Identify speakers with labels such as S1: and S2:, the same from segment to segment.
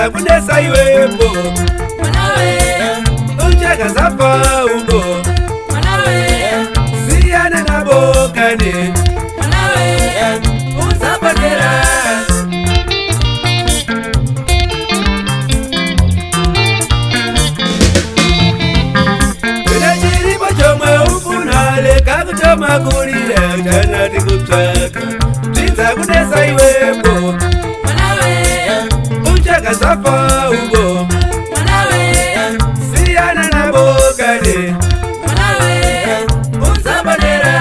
S1: Tinza kunesa iwepo mwanawe Unchaka zapa ugo mwanawe Siyana nabokane mwanawe Unzabonera Kuna chiripo chomwe ufunale kakutoma kulile Uchana tikutaka Tinza kunesa iwepo mwanawe Unchaka zapa ugo mwanawe Siyana nabokane mwanawe Unzabonera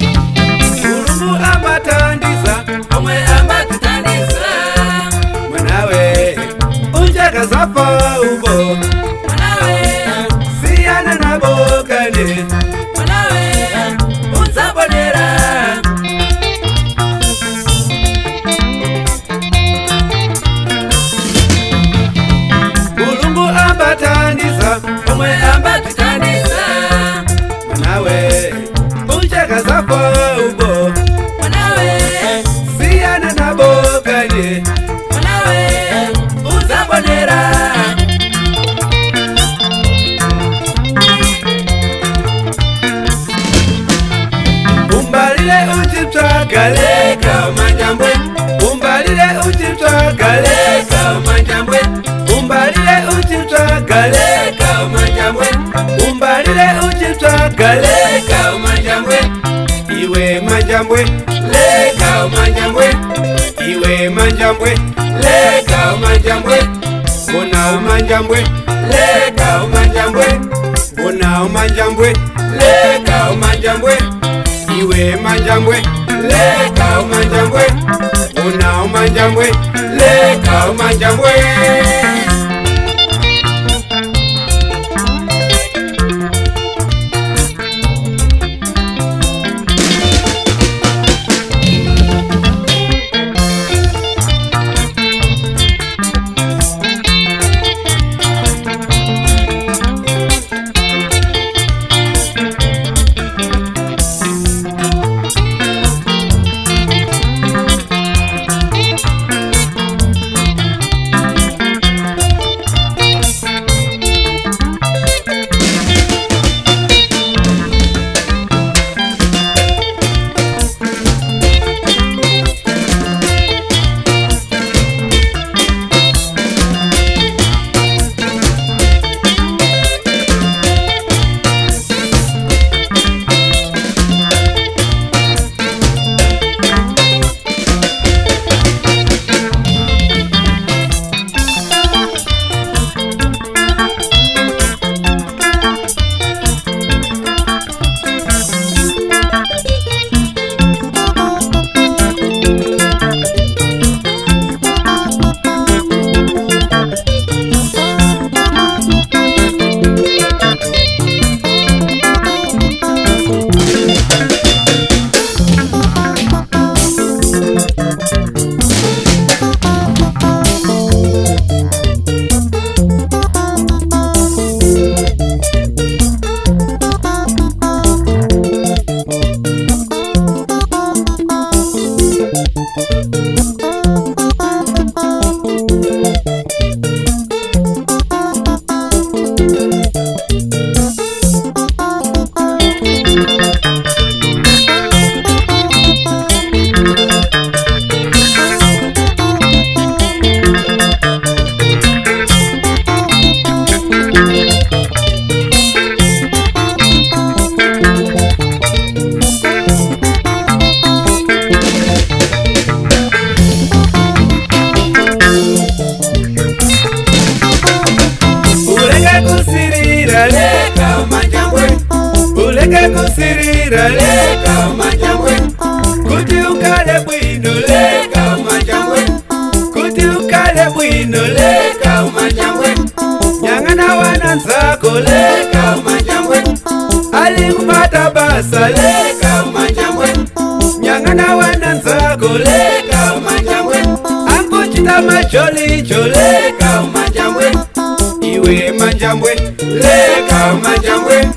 S1: Mulungu amatandisa omwe amatutandisa mwanawe Unchaka zapa ugo mwanawe Siyana nabokane mwanawe Unzabonera Mulungu ambatandisa omwe ambatutandisa mwanawe Unchaka zapa ugo mwanawe Siyana nabokane mwanawe Unzabonera Umbalile uchitwakaleka manjambwe Umbalile uchitwakaleka manjambwe Umbalile uchitwakaleka manjambwe Umbalile uchitwakaleka manjambwe Iwe manjambwe leka manjambwe Iwe manjambwe leka manjambwe Bona manjambwe leka manjambwe Bona manjambwe leka manjambwe Iwe manjambwe leka manjambwe Bona manjambwe leka manjambwe Uleke kusirira leka manjambwe Kuti ukale bwino leka manjambwe Kuti ukale bwino leka manjambwe Nyangana wana nzako leka manjambwe Ali kupata basa leka manjambwe Nyangana wana nzako leka manjambwe Ankuchita macholi choleka manjambwe Iwe manjambwe leka manjambwe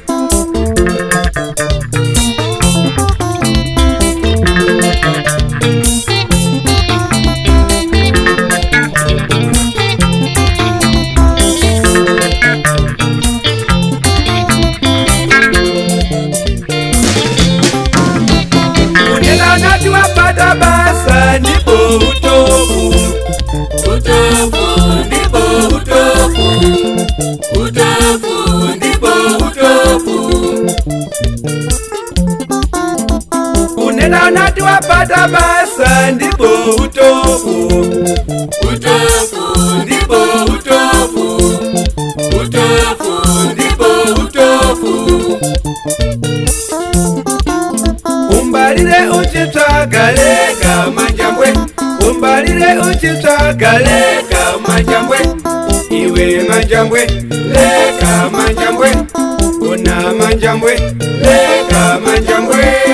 S1: kupata basa ndipo utofu, utofu ndipo utofu, utofu ndipo utofu. Umbalire uchitsvagaleka manjambwe, umbalire uchitsvagaleka manjambwe, iwe manjambwe leka manjambwe, una manjambwe leka manjambwe.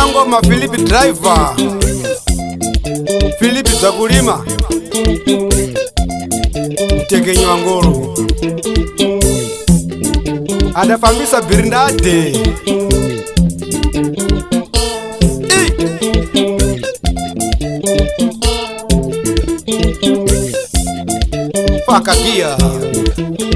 S2: Ngoma Philip Driver, Philip Zakulima, Tekenywa Ngoro, adafambisa Birindade, Fakagia.